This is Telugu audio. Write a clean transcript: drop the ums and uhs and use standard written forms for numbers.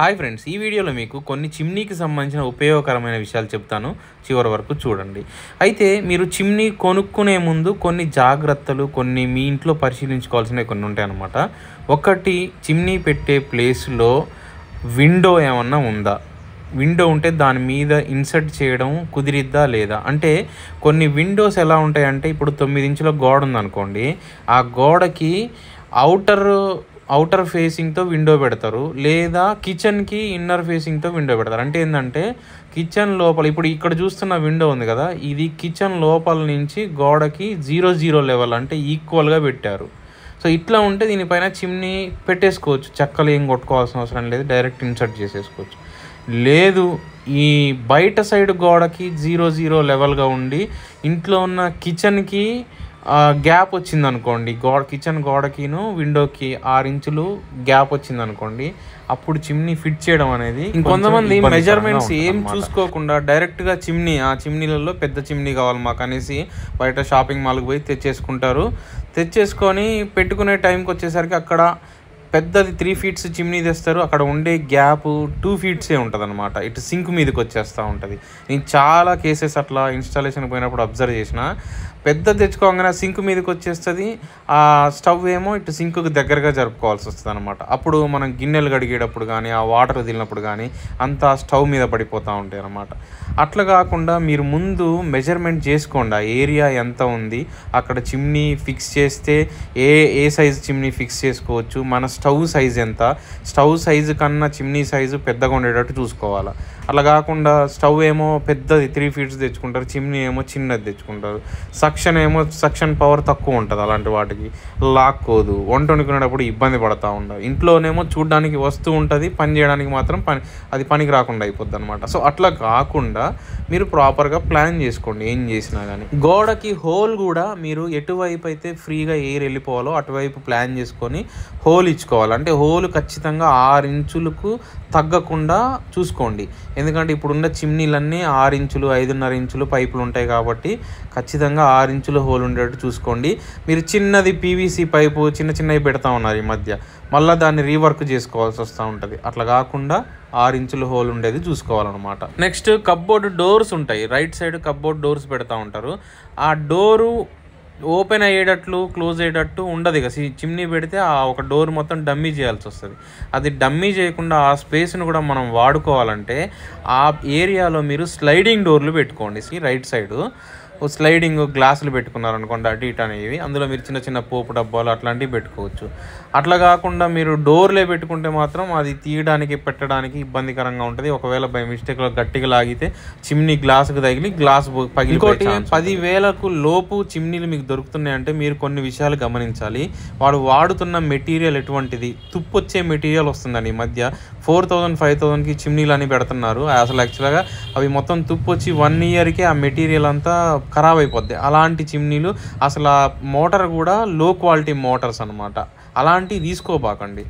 హాయ్ ఫ్రెండ్స్, ఈ వీడియోలో మీకు కొన్ని చిమ్నీకి సంబంధించిన ఉపయోగకరమైన విషయాలు చెప్తాను. చివరి వరకు చూడండి. అయితే మీరు చిమ్నీ కొనుక్కునే ముందు కొన్ని జాగ్రత్తలు, కొన్ని మీ ఇంట్లో పరిశీలించుకోవాల్సినవి కొన్ని ఉంటాయన్నమాట. ఒకటి, చిమ్నీ పెట్టే ప్లేస్లో విండో ఏమన్నా ఉందా? విండో ఉంటే దాని మీద ఇన్సర్ట్ చేయడం కుదిరిద్దా లేదా? అంటే కొన్ని విండోస్ ఎలా ఉంటాయంటే, ఇప్పుడు 9 ఇంచుల గోడ ఉందనుకోండి, ఆ గోడకి అవుటర్ ఫేసింగ్తో విండో పెడతారు, లేదా కిచెన్కి ఇన్నర్ ఫేసింగ్తో విండో పెడతారు. అంటే ఏంటంటే కిచెన్ లోపల, ఇప్పుడు ఇక్కడ చూస్తున్న విండో ఉంది కదా, ఇది కిచెన్ లోపల నుంచి గోడకి 0 లెవెల్ అంటే ఈక్వల్గా పెట్టారు. సో ఇట్లా ఉంటే దీనిపైన చిమ్నీ పెట్టేసుకోవచ్చు, చెక్కలు ఏం కొట్టుకోవాల్సిన అవసరం లేదు, డైరెక్ట్ ఇన్సర్ట్ చేసేసుకోవచ్చు. లేదు, ఈ బయట సైడ్ గోడకి 0 లెవెల్గా ఉండి ఇంట్లో ఉన్న కిచెన్కి గ్యాప్ వచ్చింది అనుకోండి, కిచెన్ గోడకిను విండోకి 6 ఇంచులు గ్యాప్ వచ్చింది అనుకోండి, అప్పుడు చిమ్నీ ఫిట్ చేయడం అనేది. ఇంకొంతమంది మెజర్మెంట్స్ ఏం చూసుకోకుండా డైరెక్ట్గా చిమ్నీలలో పెద్ద చిమ్నీ కావాలి మాకు అనేసి బయట షాపింగ్ మాల్కి పోయి తెచ్చేసుకొని పెట్టుకునే టైంకి వచ్చేసరికి అక్కడ పెద్దది 3 ఫీట్స్ చిమ్నీ తెస్తారు, అక్కడ ఉండే గ్యాప్ 2 ఫీట్సే ఉంటుంది అనమాట. ఇటు సింక్ మీదకి వచ్చేస్తూ ఉంటుంది. నేను చాలా కేసెస్ అట్లా ఇన్స్టాలేషన్ పోయినప్పుడు అబ్జర్వ్ చేసిన. పెద్ద తెచ్చుకోగానే సింక్ మీదకి వచ్చేస్తుంది, ఆ స్టవ్ ఏమో ఇటు సింక్కి దగ్గరగా జరుపుకోవాల్సి వస్తుంది అనమాట. అప్పుడు మనం గిన్నెలు కడిగేటప్పుడు కానీ, ఆ వాటర్ వదిలినప్పుడు కానీ అంతా స్టవ్ మీద పడిపోతూ ఉంటాయి అన్నమాట. అట్లా కాకుండా మీరు ముందు మెజర్మెంట్ చేసుకోండి, ఆ ఏరియా ఎంత ఉంది, అక్కడ చిమ్నీ ఫిక్స్ చేస్తే ఏ సైజు చిమ్నీ ఫిక్స్ చేసుకోవచ్చు, మన స్టవ్ సైజ్ ఎంత, స్టవ్ సైజు కన్నా చిమ్నీ సైజు పెద్దగా ఉండేటట్టు చూసుకోవాలి. అట్లా కాకుండా స్టవ్ ఏమో పెద్దది 3 ఫీట్స్ తెచ్చుకుంటారు, చిమ్నీ ఏమో చిన్నది తెచ్చుకుంటారు, సక్షన్ పవర్ తక్కువ ఉంటుంది, అలాంటి వాటికి లాక్కోదు, వంట వండుకునేటప్పుడు ఇబ్బంది పడతా ఉండదు. ఇంట్లోనేమో చూడడానికి వస్తూ ఉంటుంది, పని చేయడానికి మాత్రం అది పనికి రాకుండా అయిపోద్ది అనమాట. సో అట్లా కాకుండా మీరు ప్రాపర్గా ప్లాన్ చేసుకోండి ఏం చేసినా కానీ. గోడకి హోల్ కూడా మీరు ఎటువైపు అయితే ఫ్రీగా ఎయిర్ వెళ్ళిపోవాలో అటువైపు ప్లాన్ చేసుకొని హోల్ ఇచ్చుకోవాలి. అంటే హోల్ ఖచ్చితంగా 6 ఇంచులకు తగ్గకుండా చూసుకోండి. ఎందుకంటే ఇప్పుడున్న చిమ్నీలన్నీ 6 ఇంచులు 5.5 ఇంచులు పైపులు ఉంటాయి కాబట్టి ఖచ్చితంగా 6 ఇంచుల హోల్ ఉండేటట్టు చూసుకోండి. మీరు చిన్నది పీవీసీ పైపు చిన్నవి పెడతా ఉన్నారు ఈ మధ్య, మళ్ళీ దాన్ని రీవర్క్ చేసుకోవాల్సి వస్తూ ఉంటుంది. అట్లా కాకుండా 6 ఇంచుల హోల్ ఉండేది చూసుకోవాలన్నమాట. నెక్స్ట్, కప్బోర్డ్ డోర్స్ ఉంటాయి, రైట్ సైడ్ కప్బోర్డ్ డోర్స్ పెడతా ఉంటారు. ఆ డోరు ఓపెన్ అయ్యేటట్లు క్లోజ్ అయ్యేటట్టు ఉండదు. ఇక చిమ్నీ పెడితే ఆ ఒక డోర్ మొత్తం డమ్మీ చేయాల్సి వస్తుంది. అది డమ్మీ చేయకుండా ఆ స్పేస్ను కూడా మనం వాడుకోవాలంటే ఆ ఏరియాలో మీరు స్లైడింగ్ డోర్లు పెట్టుకోండి. రైట్ సైడు స్లైడింగ్ గ్లాసులు పెట్టుకున్నారనుకోండి, అటు ఇటు అనేవి, అందులో మీరు చిన్న పోపు డబ్బాలు అట్లాంటివి పెట్టుకోవచ్చు. అట్లా కాకుండా మీరు డోర్లే పెట్టుకుంటే మాత్రం అది తీయడానికి పెట్టడానికి ఇబ్బందికరంగా ఉంటుంది. ఒకవేళ బై మిస్టేక్లో గట్టిగా లాగితే చిమ్నీ గ్లాసుకు తగిలి గ్లాస్ పగిలి. ఇంకోటి, 10,000కు లోపు చిమ్నీలు మీకు దొరుకుతున్నాయంటే మీరు కొన్ని విషయాలు గమనించాలి. వాడు వాడుతున్న మెటీరియల్ ఎటువంటిది, తుప్పు వచ్చే మెటీరియల్ వస్తుందండి ఈ మధ్య. 4,000 5,000కి చిమ్నీలు అని పెడుతున్నారు. అసలు యాక్చువల్గా అవి మొత్తం తుప్పు వచ్చి 1 ఇయర్కే ఆ మెటీరియల్ అంతా ఖరాబ్ అయిపోద్ది. అలాంటి చిమ్నీలు, అసలు ఆ మోటార్ కూడా లో క్వాలిటీ మోటార్స్ అనమాట, అలాంటివి తీసుకోబాకండి.